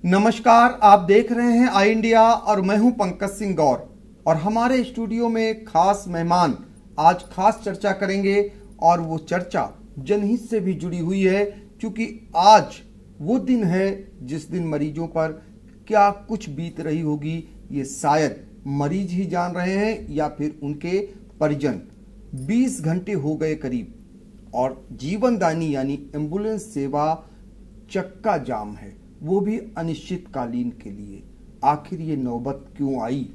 नमस्कार, आप देख रहे हैं आई इंडिया और मैं हूं पंकज सिंह गौर। और हमारे स्टूडियो में खास मेहमान आज खास चर्चा करेंगे और वो चर्चा जनहित से भी जुड़ी हुई है, क्योंकि आज वो दिन है जिस दिन मरीजों पर क्या कुछ बीत रही होगी ये शायद मरीज ही जान रहे हैं या फिर उनके परिजन। 20 घंटे हो गए करीब और जीवनदायिनी यानी एम्बुलेंस सेवा चक्का जाम है, वो भी अनिश्चितकालीन के लिए। आखिर ये नौबत क्यों आई,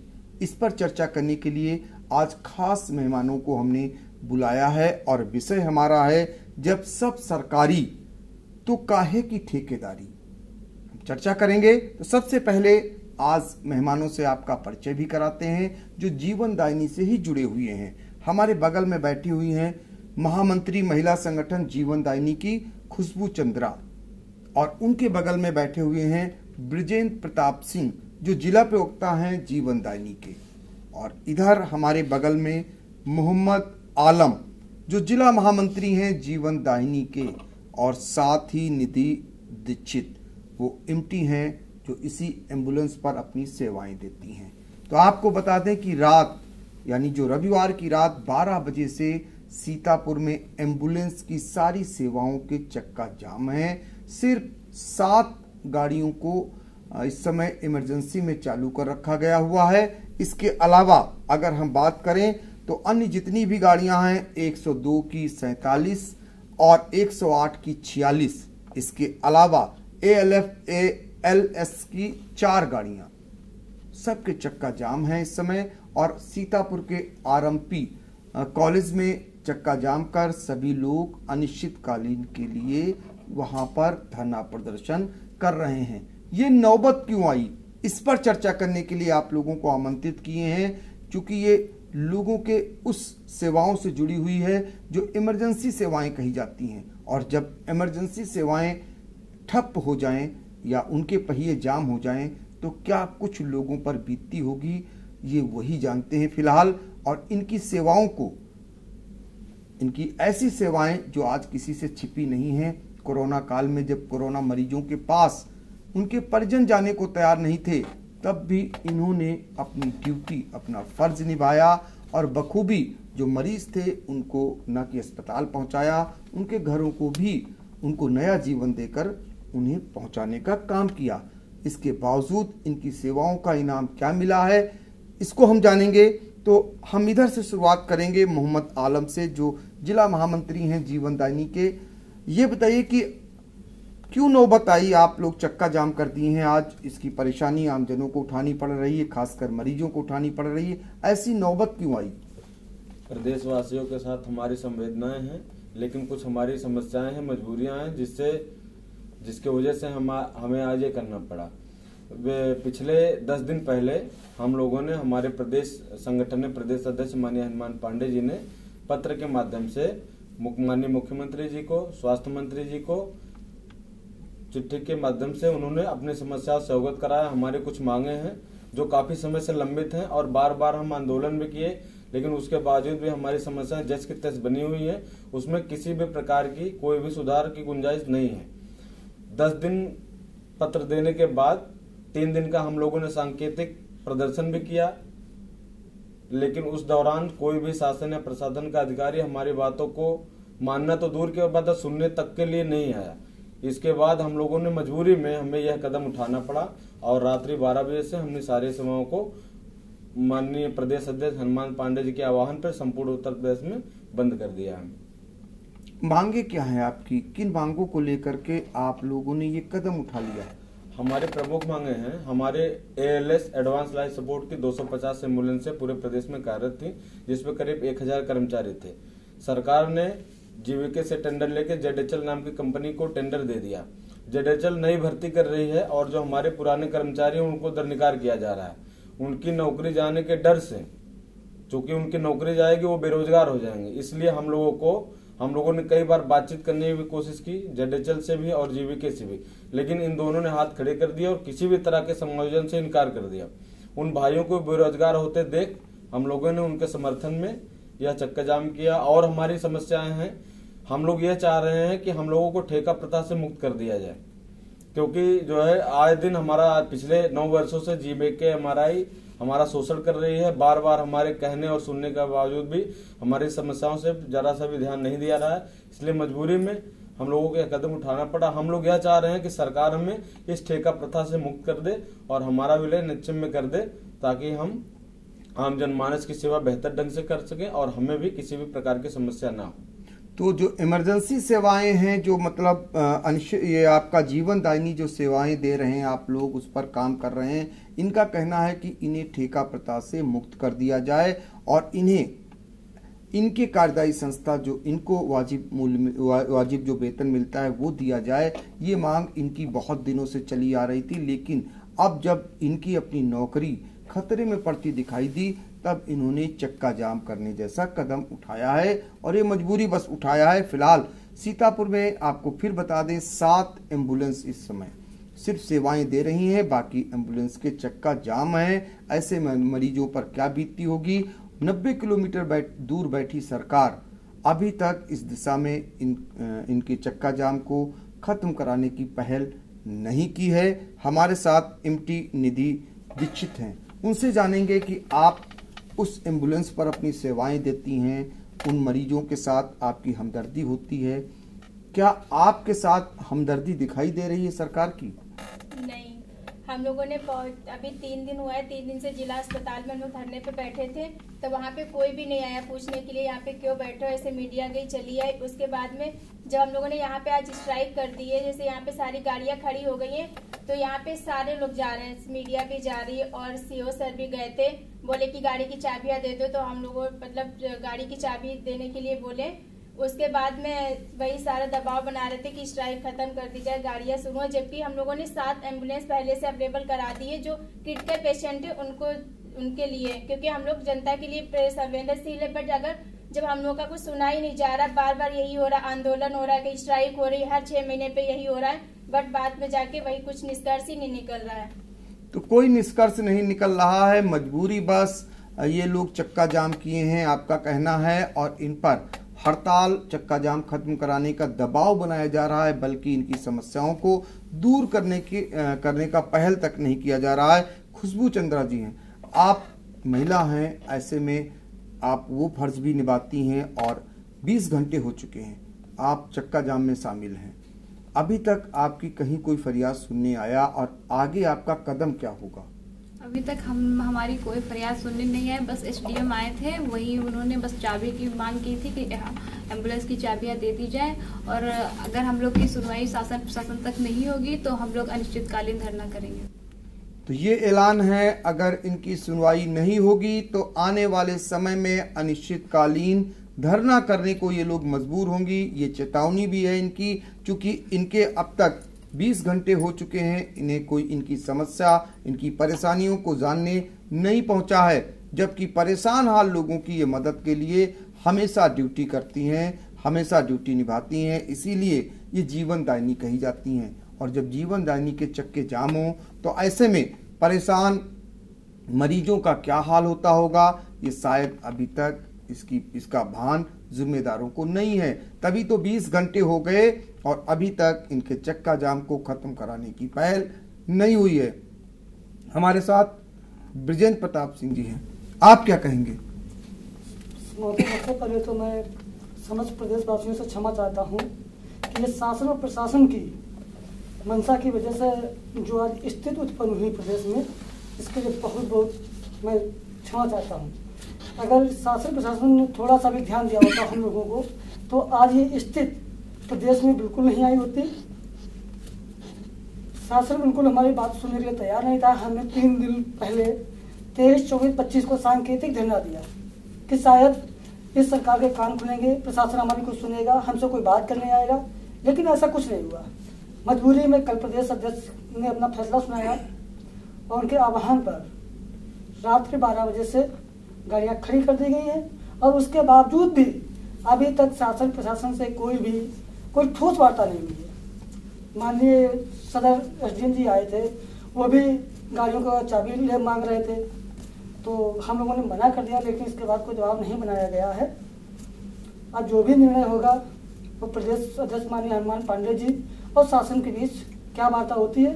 इस पर चर्चा करने के लिए आज खास मेहमानों को हमने बुलाया है और विषय हमारा है जब सब सरकारी तो काहे की ठेकेदारी। हम चर्चा करेंगे तो सबसे पहले आज मेहमानों से आपका परिचय भी कराते हैं जो जीवनदायिनी से ही जुड़े हुए हैं। हमारे बगल में बैठी हुई हैं महामंत्री महिला संगठन जीवनदायिनी की खुशबू चंद्रा और उनके बगल में बैठे हुए हैं ब्रिजेंद्र प्रताप सिंह जो जिला प्रवक्ता हैं जीवनदायिनी के। और इधर हमारे बगल में मोहम्मद आलम जो जिला महामंत्री हैं जीवनदायिनी के, और साथ ही निधि दीक्षित वो एमटी हैं जो इसी एम्बुलेंस पर अपनी सेवाएं देती हैं। तो आपको बता दें कि रात यानी जो रविवार की रात 12 बजे से सीतापुर में एम्बुलेंस की सारी सेवाओं के चक्का जाम है। सिर्फ 7 गाड़ियों को इस समय इमरजेंसी में चालू कर रखा गया हुआ है। इसके अलावा अगर हम बात करें तो अन्य जितनी भी गाड़ियां हैं 102 की 47 और 108 की 46, इसके अलावा ALF ALS की 4 गाड़ियां, सबके चक्का जाम है इस समय। और सीतापुर के RMP कॉलेज में चक्का जाम कर सभी लोग अनिश्चितकालीन के लिए वहां पर धरना प्रदर्शन कर रहे हैं। ये नौबत क्यों आई, इस पर चर्चा करने के लिए आप लोगों को आमंत्रित किए हैं, क्योंकि ये लोगों के उस सेवाओं से जुड़ी हुई है जो इमरजेंसी सेवाएं कही जाती हैं। और जब इमरजेंसी सेवाएं ठप हो जाएं या उनके पहिए जाम हो जाएं तो क्या कुछ लोगों पर बीतती होगी, ये वही जानते हैं फिलहाल। और इनकी सेवाओं को, इनकी ऐसी सेवाएं जो आज किसी से छिपी नहीं हैं। कोरोना काल में जब कोरोना मरीजों के पास उनके परिजन जाने को तैयार नहीं थे, तब भी इन्होंने अपनी ड्यूटी, अपना फर्ज निभाया और बखूबी जो मरीज थे उनको न कि अस्पताल पहुंचाया, उनके घरों को भी उनको नया जीवन देकर उन्हें पहुंचाने का काम किया। इसके बावजूद इनकी सेवाओं का इनाम क्या मिला है, इसको हम जानेंगे। तो हम इधर से शुरुआत करेंगे मोहम्मद आलम से जो जिला महामंत्री हैं जीवनदायिनी के। ये बताइए कि क्यों नौबत आई, आप लोग चक्का जाम कर दिए हैं आज, इसकी परेशानी आमजनों को उठानी पड़ रही है, खासकर मरीजों को उठानी पड़ रही है, ऐसी नौबत क्यों आई? प्रदेशवासियों के साथ हमारी संवेदनाएं हैं, लेकिन कुछ हमारी समस्याएं हैं, मजबूरियां हैं जिसके वजह से हमें आज ये करना पड़ा। पिछले 10 दिन पहले हम लोगों ने, हमारे प्रदेश संगठन ने प्रदेश अध्यक्ष माननीय हनुमान पांडे जी ने पत्र के माध्यम से माननीय मुख्यमंत्री जी को, स्वास्थ्य मंत्री जी को चिट्ठी के माध्यम से उन्होंने अपनी समस्याओं से अवगत कराया। हमारे कुछ मांगे हैं जो काफी समय से लंबित हैं और बार बार हम आंदोलन भी किए, लेकिन उसके बावजूद भी हमारी समस्याएं जस की तस बनी हुई है, उसमें किसी भी प्रकार की कोई भी सुधार की गुंजाइश नहीं है। 10 दिन पत्र देने के बाद 3 दिन का हम लोगों ने सांकेतिक प्रदर्शन भी किया, लेकिन उस दौरान कोई भी शासन या प्रशासन का अधिकारी हमारी बातों को मानना तो दूर के बाद सुनने तक के लिए नहीं आया। इसके बाद हम लोगों ने मजबूरी में हमें यह कदम उठाना पड़ा और रात्रि 12 बजे से हमने सारी सेवाओं को माननीय प्रदेश अध्यक्ष हनुमान पांडे जी के आह्वान पर संपूर्ण उत्तर प्रदेश में बंद कर दिया है। मांगे क्या है आपकी, किन मांगों को लेकर के आप लोगों ने ये कदम उठा लिया? हमारे प्रमुख मांगे हैं, हमारे ALS एडवांस लाइफ सपोर्ट की 250 एम्बुलेंसें पूरे प्रदेश में कार्यरत थी, जिसमें करीब 1000 कर्मचारी थे। सरकार ने जीवीके से टेंडर लेकर ZHL नाम की कंपनी को टेंडर दे दिया। ZHL नई भर्ती कर रही है और जो हमारे पुराने कर्मचारी हैं उनको दरनिकार किया जा रहा है। उनकी नौकरी जाने के डर से, चूंकि उनकी नौकरी जाएगी वो बेरोजगार हो जाएंगे, इसलिए हम लोगों ने कई बार बातचीत करने की भी कोशिश की ZHL से भी और जीवीके से भी, लेकिन इन दोनों ने हाथ खड़े कर दिया और किसी भी तरह के समायोजन से इनकार कर दिया। उन भाइयों को बेरोजगार होते देख हम लोगों ने उनके समर्थन में यह चक्का जाम किया। और हमारी समस्याएं हैं, हम लोग यह चाह रहे हैं कि हम लोगों को ठेका प्रथा से मुक्त कर दिया जाए। क्योंकि जो है आए दिन हमारा पिछले 9 वर्षों से GBK हमारा शोषण कर रही है। बार बार हमारे कहने और सुनने के बावजूद भी हमारी समस्याओं से जरा सा भी ध्यान नहीं दिया रहा है। इसलिए मजबूरी में हम लोगों को यह कदम उठाना पड़ा। हम लोग यह चाह रहे हैं कि सरकार हमें इस ठेका प्रथा से मुक्त कर दे और हमारा विलय निश्चित में कर दे, ताकि हम आम जनमानस की सेवा बेहतर ढंग से कर सकें और हमें भी किसी भी प्रकार की समस्या ना हो। तो जो इमरजेंसी सेवाएं हैं, जो मतलब ये आपका जीवन दायिनी जो सेवाएं दे रहे हैं, आप लोग उस पर काम कर रहे हैं, इनका कहना है कि इन्हें ठेका प्रथा से मुक्त कर दिया जाए और इन्हें इनके कार्यदायी संस्था जो इनको वाजिब जो वेतन मिलता है वो दिया जाए। ये मांग इनकी बहुत दिनों से चली आ रही थी, लेकिन अब जब इनकी अपनी नौकरी खतरे में पड़ती दिखाई दी तब इन्होंने चक्का जाम करने जैसा कदम उठाया है और ये मजबूरी बस उठाया है। फिलहाल सीतापुर में आपको फिर बता दें 7 एम्बुलेंस इस समय सिर्फ सेवाएं दे रही हैं, बाकी एम्बुलेंस के चक्का जाम है। ऐसे में मरीजों पर क्या बीतती होगी। 90 किलोमीटर दूर बैठी सरकार अभी तक इस दिशा में इनके चक्का जाम को खत्म कराने की पहल नहीं की है। हमारे साथ MT निधि दीक्षित हैं, उनसे जानेंगे कि आप उस एम्बुलेंस पर अपनी सेवाएं देती हैं, उन मरीजों के साथ आपकी हमदर्दी होती है, क्या आपके साथ हमदर्दी दिखाई दे रही है सरकार की? नहीं, हम लोगों ने अभी 3 दिन हुआ है, 3 दिन से जिला अस्पताल में हम लोग धरने पे बैठे थे, तो वहाँ पे कोई भी नहीं आया पूछने के लिए यहाँ पे क्यों बैठे हो। ऐसे मीडिया गई चली आई। उसके बाद में जब हम लोगों ने यहाँ पे आज स्ट्राइक कर दी है, जैसे यहाँ पे सारी गाड़ियाँ खड़ी हो गई हैं, तो यहाँ पे सारे लोग जा रहे हैं, मीडिया भी जा रही है और CO सर भी गए थे, बोले कि गाड़ी की चाबियाँ दे दो, तो हम लोगों मतलब गाड़ी की चाबी देने के लिए बोले। उसके बाद में वही सारा दबाव बना रहे थे कि स्ट्राइक खत्म कर दी जाए, गाड़ियाँ शुरू हो, जबकि हम लोगों ने 7 एम्बुलेंस पहले से अवेलेबल करा दी है जो क्रिटिकल पेशेंट है उनके लिए, क्योंकि हम लोग जनता के लिए संवेदनशील है। बट अगर जब हम लोग का कुछ सुना ही नहीं जा रहा, बार बार यही हो रहा, आंदोलन हो रहा है कि स्ट्राइक हो रही है, हर 6 महीने पे यही हो रहा है, बट बाद में जाके वही कुछ निष्कर्ष ही नहीं निकल रहा है। तो कोई निष्कर्ष नहीं निकल रहा है, मजबूरी बस ये लोग चक्का जाम किए हैं आपका कहना है, और इन पर हड़ताल चक्का जाम खत्म कराने का दबाव बनाया जा रहा है, बल्कि इनकी समस्याओं को दूर करने का पहल तक नहीं किया जा रहा है। खुशबू चंद्रा जी हैं, आप महिला हैं, ऐसे में आप वो फर्ज भी निभाती हैं और 20 घंटे हो चुके हैं आप चक्का जाम में शामिल हैं, अभी तक आपकी कहीं कोई फरियाद सुनने आया और आगे आपका कदम क्या होगा? अभी तक हमारी कोई फरियाद सुनने नहीं आए, बस SDM आए थे, वही उन्होंने बस चाबी की मांग की थी कि एम्बुलेंस की चाबियां दे दी जाए, और अगर हम लोग की सुनवाई शासन प्रशासन तक नहीं होगी तो हम लोग अनिश्चितकालीन धरना करेंगे। तो ये ऐलान है, अगर इनकी सुनवाई नहीं होगी तो आने वाले समय में अनिश्चितकालीन धरना करने को ये लोग मजबूर होंगी। ये चेतावनी भी है इनकी, क्योंकि इनके अब तक 20 घंटे हो चुके हैं, इन्हें कोई इनकी समस्या, इनकी परेशानियों को जानने नहीं पहुंचा है, जबकि परेशान हाल लोगों की ये मदद के लिए हमेशा ड्यूटी करती हैं, हमेशा ड्यूटी निभाती हैं, इसीलिए ये जीवन दायिनी कही जाती हैं। और जब जीवन दायिनी के चक्के जाम हो तो ऐसे में परेशान मरीजों का क्या हाल होता होगा, ये शायद अभी तक इसका भान जिम्मेदारों को नहीं है। तभी तो 20 घंटे हो गए और अभी तक इनके चक्का जाम को खत्म कराने की पहल नहीं हुई है। हमारे साथ ब्रिजेंद्र प्रताप सिंह जी हैं, आप क्या कहेंगे? सबसे पहले तो मैं समस्त प्रदेशवासियों से क्षमा चाहता हूँ कि ये शासन और प्रशासन की मंशा की वजह से जो आज स्थिति उत्पन्न हुई प्रदेश में, इसके लिए बहुत मैं क्षमा चाहता हूँ। अगर शासन प्रशासन ने थोड़ा सा भी ध्यान दिया होता हम लोगों को, तो आज ये स्थिति प्रदेश में बिल्कुल नहीं आई होती। शासन बिल्कुल हमारी बात सुनने के लिए तैयार नहीं था। हमने 3 दिन पहले 23, 24, 25 को सांकेतिक धरना दिया कि शायद इस सरकार के कान खुलेंगे, प्रशासन हमारी कुछ सुनेगा, हमसे कोई बात करने आएगा, लेकिन ऐसा कुछ नहीं हुआ। मजबूरी में कल प्रदेश अध्यक्ष ने अपना फैसला सुनाया और उनके आह्वान पर रात के 12 बजे से गाड़ियां खड़ी कर दी गई हैं, और उसके बावजूद भी अभी तक शासन प्रशासन से कोई ठोस वार्ता नहीं हुई है। माननीय सदर SDM जी आए थे, वो भी गाड़ियों का चाबी मांग रहे थे, तो हम लोगों ने मना कर दिया, लेकिन इसके बाद कोई जवाब नहीं बनाया गया है। अब जो भी निर्णय होगा वो प्रदेश अध्यक्ष माननीय हनुमान पांडे जी और शासन के बीच क्या वार्ता होती है,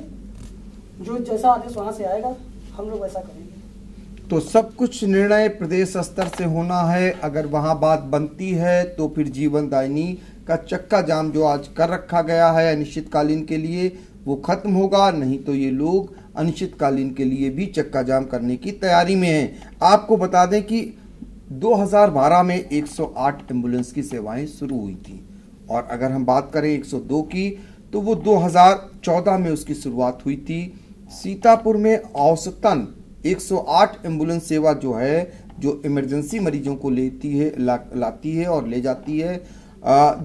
जो जैसा आदेश वहाँ से आएगा हम लोग वैसा करेंगे। तो सब कुछ निर्णय प्रदेश स्तर से होना है। अगर वहां बात बनती है तो फिर जीवन दायिनी का चक्का जाम जो आज कर रखा गया है अनिश्चितकालीन के लिए वो खत्म होगा, नहीं तो ये लोग अनिश्चितकालीन के लिए भी चक्का जाम करने की तैयारी में हैं। आपको बता दें कि 2012 में 108 एम्बुलेंस की सेवाएं शुरू हुई थी और अगर हम बात करें 102 की तो वो 2014 में उसकी शुरुआत हुई थी। सीतापुर में औसतन 108 एम्बुलेंस सेवा जो है जो इमरजेंसी मरीजों को लेती है लाती है और ले जाती है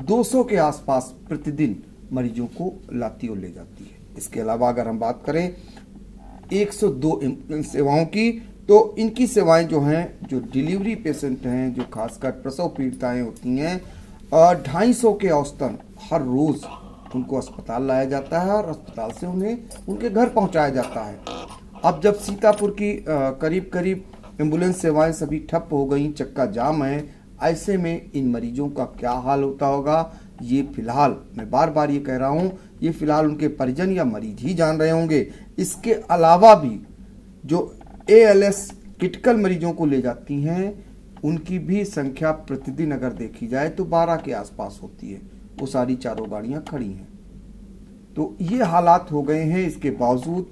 200 के आसपास प्रतिदिन मरीजों को लाती और ले जाती है। इसके अलावा अगर हम बात करें 102 एम्बुलेंस सेवाओं की तो इनकी सेवाएं जो हैं जो डिलीवरी पेशेंट हैं जो खासकर प्रसव पीड़िताएं होती हैं 250 के औसतन हर रोज उनको अस्पताल लाया जाता है और अस्पताल से उन्हें उनके घर पहुंचाया जाता है। अब जब सीतापुर की करीब करीब एम्बुलेंस सेवाएं सभी ठप हो गई, चक्का जाम है, ऐसे में इन मरीजों का क्या हाल होता होगा ये फिलहाल मैं बार बार ये कह रहा हूं, ये फिलहाल उनके परिजन या मरीज ही जान रहे होंगे। इसके अलावा भी जो ALS क्रिटिकल मरीजों को ले जाती हैं उनकी भी संख्या प्रतिदिन अगर देखी जाए तो 12 के आसपास होती है। वो सारी चारों गाड़ियां खड़ी हैं। तो ये हालात हो गए हैं। इसके बावजूद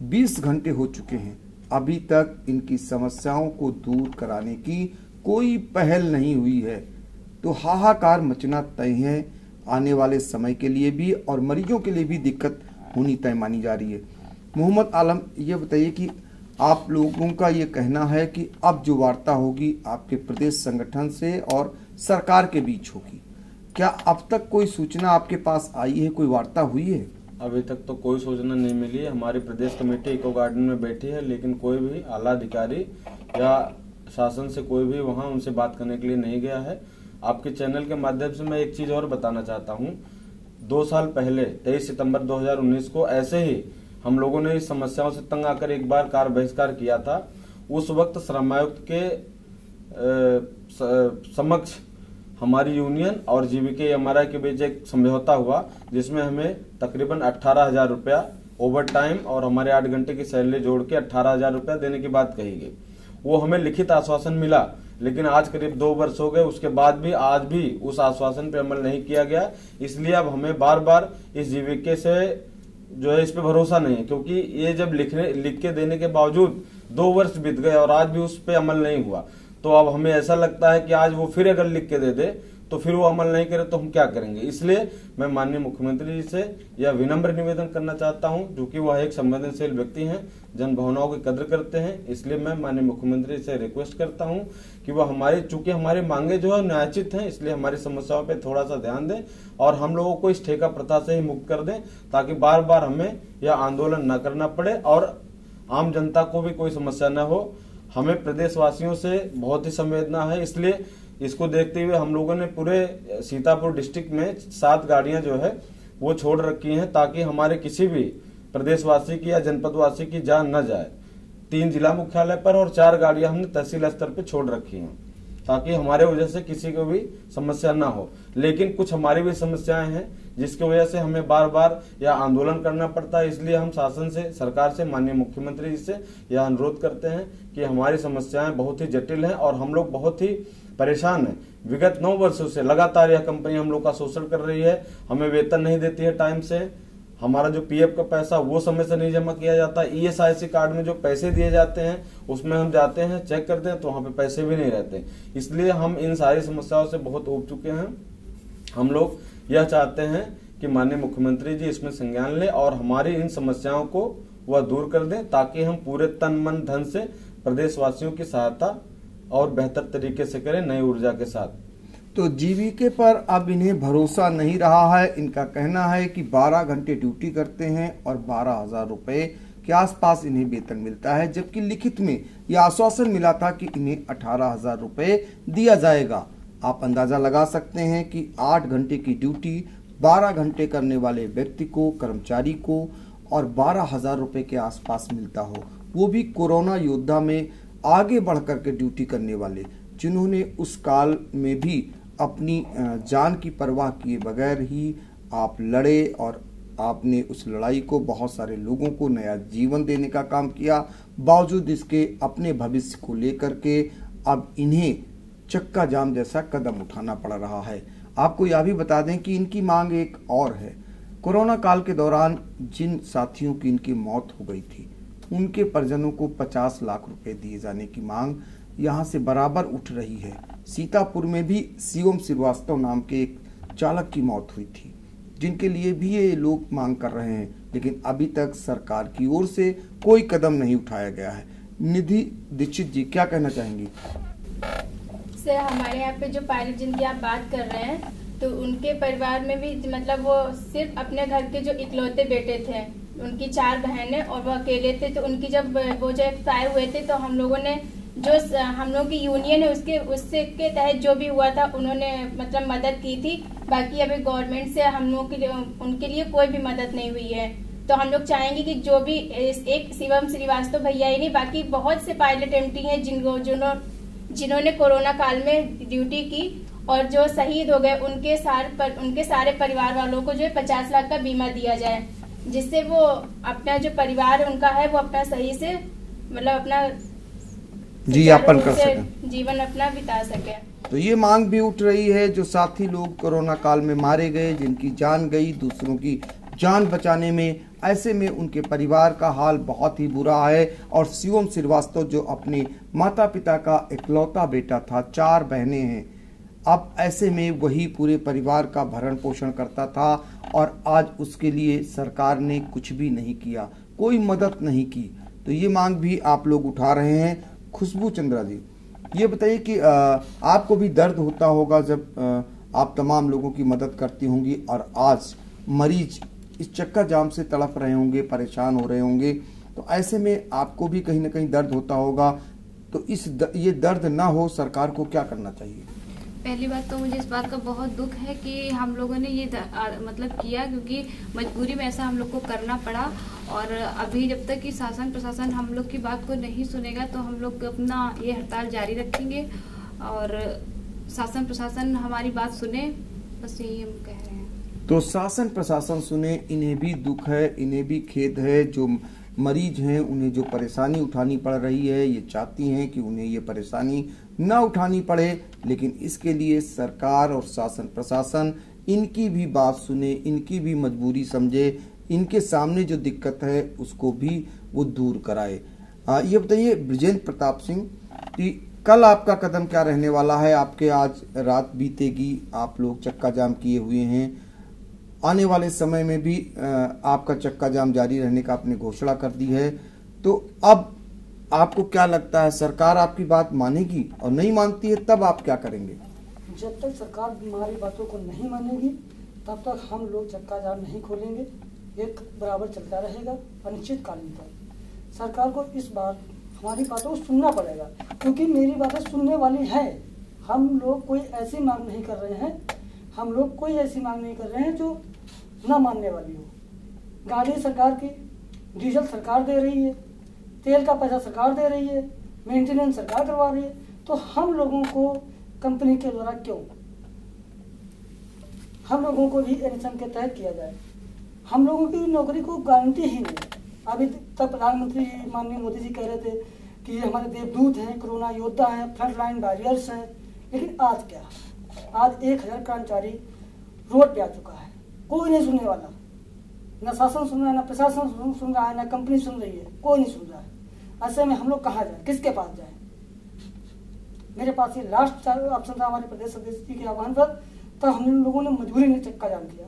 20 घंटे हो चुके हैं, अभी तक इनकी समस्याओं को दूर कराने की कोई पहल नहीं हुई है। तो हाहाकार मचना तय है आने वाले समय के लिए भी और मरीजों के लिए भी दिक्कत होनी तय मानी जा रही है। मोहम्मद आलम, ये बताइए कि आप लोगों का ये कहना है कि अब जो वार्ता होगी आपके प्रदेश संगठन से और सरकार के बीच होगी, क्या अब तक कोई सूचना आपके पास आई है, कोई वार्ता हुई है? अभी तक तो कोई सूचना नहीं मिली है। हमारी प्रदेश कमेटी इको गार्डन में बैठी है लेकिन कोई भी आला अधिकारी या शासन से कोई भी वहां उनसे बात करने के लिए नहीं गया है। आपके चैनल के माध्यम से मैं एक चीज और बताना चाहता हूं। 2 साल पहले 23 सितंबर 2019 को ऐसे ही हम लोगों ने इस समस्याओं से तंग आकर एक बार कार्य बहिष्कार किया था। उस वक्त श्रम आयुक्त के समक्ष हमारी यूनियन और GVK-MRI के बीच एक समझौता हुआ जिसमें हमें तकरीबन 18,000 रुपया ओवर टाइम और हमारे 8 घंटे की सैलरी जोड़ के 18,000 रुपया देने की बात कही गई। वो हमें लिखित आश्वासन मिला, लेकिन आज करीब 2 वर्ष हो गए, उसके बाद भी आज भी उस आश्वासन पे अमल नहीं किया गया। इसलिए अब हमें बार बार इस GVK से जो है इस पे भरोसा नहीं है, क्योंकि ये जब लिख के देने के बावजूद 2 वर्ष बीत गए और आज भी उस पे अमल नहीं हुआ। तो अब हमें ऐसा लगता है कि आज वो फिर अगर लिख के दे दे तो फिर वो अमल नहीं करे तो हम क्या करेंगे। इसलिए मैं माननीय मुख्यमंत्री जी से यह विनम्र निवेदन करना चाहता हूं, जो कि वह एक संवेदनशील व्यक्ति हैं, जन भावनाओं की कदर करते हैं। इसलिए मैं माननीय मुख्यमंत्री से रिक्वेस्ट करता हूं कि वह चूंकि हमारी मांगे जो है न्यायोचित हैं, इसलिए हमारी समस्याओं पर थोड़ा सा ध्यान दें और हम लोगों को इस ठेका प्रथा से ही मुक्त कर दें, ताकि बार बार हमें यह आंदोलन न करना पड़े और आम जनता को भी कोई समस्या न हो। हमें प्रदेशवासियों से बहुत ही संवेदना है, इसलिए इसको देखते हुए हम लोगों ने पूरे सीतापुर डिस्ट्रिक्ट में 7 गाड़ियां जो है वो छोड़ रखी हैं, ताकि हमारे किसी भी प्रदेशवासी की या जनपदवासी की जान न जाए। 3 जिला मुख्यालय पर और 4 गाड़ियां हमने तहसील स्तर पर छोड़ रखी हैं, ताकि हमारे वजह से किसी को भी समस्या ना हो। लेकिन कुछ हमारी भी समस्याएं हैं जिसकी वजह से हमें बार बार यह आंदोलन करना पड़ता है। इसलिए हम शासन से, सरकार से, माननीय मुख्यमंत्री जी से यह अनुरोध करते हैं कि हमारी समस्याएं बहुत ही जटिल हैं और हम लोग बहुत ही परेशान हैं। विगत 9 वर्षों से लगातार यह कंपनी हम लोग का शोषण कर रही है। हमें वेतन नहीं देती है टाइम से, हमारा जो PF का पैसा वो समय से नहीं जमा किया जाता। ESIC कार्ड में जो पैसे दिए जाते हैं उसमें हम जाते हैं चेक करते हैं तो वहां पे पैसे भी नहीं रहते। इसलिए हम इन सारी समस्याओं से बहुत ऊब चुके हैं। हम लोग यह चाहते हैं कि माननीय मुख्यमंत्री जी इसमें संज्ञान लें और हमारी इन समस्याओं को वह दूर कर दें, ताकि हम पूरे तन मन धन से प्रदेशवासियों की सहायता और बेहतर तरीके से करें नई ऊर्जा के साथ। तो GVK पर अब इन्हें भरोसा नहीं रहा है। इनका कहना है कि 12 घंटे ड्यूटी करते हैं और 12,000 रुपए के आसपास इन्हें वेतन मिलता है, जबकि लिखित में यह आश्वासन मिला था कि इन्हें 18,000 रुपए दिया जाएगा। आप अंदाजा लगा सकते हैं कि 8 घंटे की ड्यूटी 12 घंटे करने वाले व्यक्ति को, कर्मचारी को और 12,000 रुपए के आसपास मिलता हो, वो भी कोरोना योद्धा में आगे बढ़ करके ड्यूटी करने वाले, जिन्होंने उस काल में भी अपनी जान की परवाह किए बगैर ही आप लड़े और आपने उस लड़ाई को, बहुत सारे लोगों को नया जीवन देने का काम किया। बावजूद इसके अपने भविष्य को लेकर के अब इन्हें चक्का जाम जैसा कदम उठाना पड़ रहा है। आपको यह भी बता दें कि इनकी मांग एक और है। कोरोना काल के दौरान जिन साथियों की इनकी मौत हो गई थी, उनके परिजनों को 50 लाख रुपए दिए जाने की मांग यहां से बराबर उठ रही है। सीतापुर में भी शिवम श्रीवास्तव नाम के एक चालक की मौत हुई थी, जिनके लिए भी ये लोग मांग कर रहे हैं, लेकिन अभी तक सरकार की ओर से कोई कदम नहीं उठाया गया है। निधि दीक्षित जी, क्या कहना चाहेंगी? सर, हमारे यहाँ पे जो पायलट जिनकी आप बात कर रहे हैं, तो उनके परिवार में भी मतलब वो सिर्फ अपने घर के जो इकलौते बेटे थे, उनकी 4 बहनें और वो अकेले थे। तो उनकी जब वो जो एक्सपायर हुए थे, तो हम लोगों ने जो हम लोगों की यूनियन है उसके तहत जो भी हुआ था उन्होंने मतलब मदद की थी। बाकी अभी गवर्नमेंट से हम लोगों के लिए उनके लिए कोई भी मदद नहीं हुई है। तो हम लोग चाहेंगे कि जो भी एक शिवम श्रीवास्तव भैया ही नहीं, बाकी बहुत से पायलट एमटी हैं जिन्होंने कोरोना काल में ड्यूटी की और जो शहीद हो गए, उनके सारे परिवार वालों को जो है 50 लाख का बीमा दिया जाए, जिससे वो अपना जो परिवार उनका है वो अपना सही से मतलब अपना यापन कर सके, जीवन अपना बिता सके। तो ये मांग भी उठ रही है। जो साथी लोग कोरोना काल में मारे गए, जिनकी जान गई दूसरों की जान बचाने में, ऐसे में उनके परिवार का हाल बहुत ही बुरा है। और शिवम श्रीवास्तव जो अपने माता पिता का इकलौता बेटा था, 4 बहनें हैं, अब ऐसे में वही पूरे परिवार का भरण पोषण करता था और आज उसके लिए सरकार ने कुछ भी नहीं किया, कोई मदद नहीं की। तो ये मांग भी आप लोग उठा रहे हैं। खुशबू चंद्रा जी, ये बताइए कि आपको भी दर्द होता होगा जब आप तमाम लोगों की मदद करती होंगी और आज मरीज इस चक्का जाम से तड़प रहे होंगे, परेशान हो रहे होंगे, तो ऐसे में आपको भी कहीं ना कहीं दर्द होता होगा। तो ये दर्द ना हो, सरकार को क्या करना चाहिए? पहली बात तो मुझे इस बात का बहुत दुख है कि हम लोगों ने ये मतलब किया, क्योंकि मजबूरी में ऐसा हम लोग को करना पड़ा। और अभी जब तक कि शासन प्रशासन हम लोग की बात को नहीं सुनेगा, तो हम लोग अपना ये हड़ताल जारी रखेंगे और शासन प्रशासन हमारी बात सुने, बस यही हम कह रहे हैं। तो शासन प्रशासन सुने, इन्हें भी दुख है, इन्हें भी खेद है। जो मरीज हैं उन्हें जो परेशानी उठानी पड़ रही है, ये चाहती हैं कि उन्हें ये परेशानी न उठानी पड़े, लेकिन इसके लिए सरकार और शासन प्रशासन इनकी भी बात सुने, इनकी भी मजबूरी समझे, इनके सामने जो दिक्कत है उसको भी वो दूर कराए। ये बताइए ब्रिजेंद्र प्रताप सिंह कि कल आपका कदम क्या रहने वाला है? आपके आज रात बीतेगी, आप लोग चक्का जाम किए हुए हैं, आने वाले समय में भी आपका चक्का जाम जारी रहने का आपने घोषणा कर दी है। तो अब आपको क्या लगता है, सरकार आपकी बात मानेगी? और नहीं मानती है तब आप क्या करेंगे? जब तक सरकार हमारी बातों को नहीं मानेगी तब तक हम लोग चक्का जाम नहीं खोलेंगे, एक बराबर चलता रहेगा अनिश्चितकालीन तक। सरकार को इस बार हमारी बातों को सुनना पड़ेगा, क्योंकि मेरी बातें सुनने वाली है। हम लोग कोई ऐसी मांग नहीं कर रहे हैं, हम लोग कोई ऐसी मांग नहीं कर रहे हैं जो ना मानने वाली हो। गाड़ी सरकार की, डीजल सरकार दे रही है, तेल का पैसा सरकार दे रही है, मेंटेनेंस सरकार करवा रही है, तो हम लोगों को कंपनी के द्वारा क्यों? हम लोगों को भी एनएचएम के तहत किया जाए। हम लोगों की नौकरी को गारंटी ही नहीं। अभी तक प्रधानमंत्री माननीय मोदी जी कह रहे थे कि ये हमारे देवदूत हैं, कोरोना योद्धा हैं, फ्रंट लाइन वॉरियर्स हैं, लेकिन आज क्या? आज 1000 कर्मचारी रोड पे आ चुका है, कोई नहीं सुनने वाला। न शासन सुन रहा है, न प्रशासन सुन रहा है, न कंपनी सुन रही है, कोई नहीं सुन रहा है। ऐसे में हम लोग कहाँ जाए, किसके पास जाए? मेरे पास ये लास्ट ऑप्शन था हमारे प्रदेश अध्यक्ष जी के आह्वान पर, तो हम लोगों ने मजबूरी में चक्का जाम किया।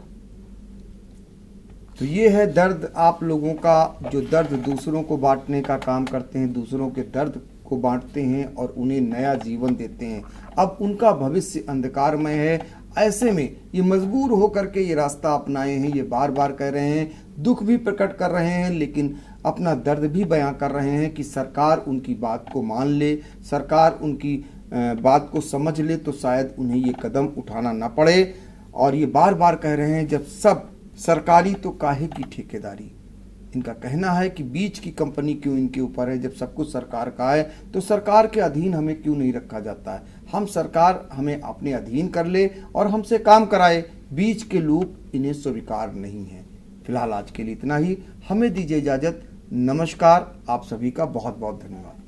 तो ये है दर्द आप लोगों का, जो दर्द दूसरों को बांटने का काम करते हैं, दूसरों के दर्द को बांटते हैं और उन्हें नया जीवन देते हैं। अब उनका भविष्य अंधकारमय है, ऐसे में ये मजबूर होकर के ये रास्ता अपनाए हैं। ये बार बार कह रहे हैं, दुख भी प्रकट कर रहे हैं, लेकिन अपना दर्द भी बयां कर रहे हैं कि सरकार उनकी बात को मान ले, सरकार उनकी बात को समझ ले, तो शायद उन्हें ये कदम उठाना ना पड़े। और ये बार बार कह रहे हैं, जब सब सरकारी तो काहे की ठेकेदारी। इनका कहना है कि बीच की कंपनी क्यों इनके ऊपर है, जब सब कुछ सरकार का है तो सरकार के अधीन हमें क्यों नहीं रखा जाता है? हम सरकार हमें अपने अधीन कर ले और हमसे काम कराए, बीच के लोग इन्हें स्वीकार नहीं है। फिलहाल आज के लिए इतना ही, हमें दीजिए इजाजत। नमस्कार, आप सभी का बहुत बहुत धन्यवाद।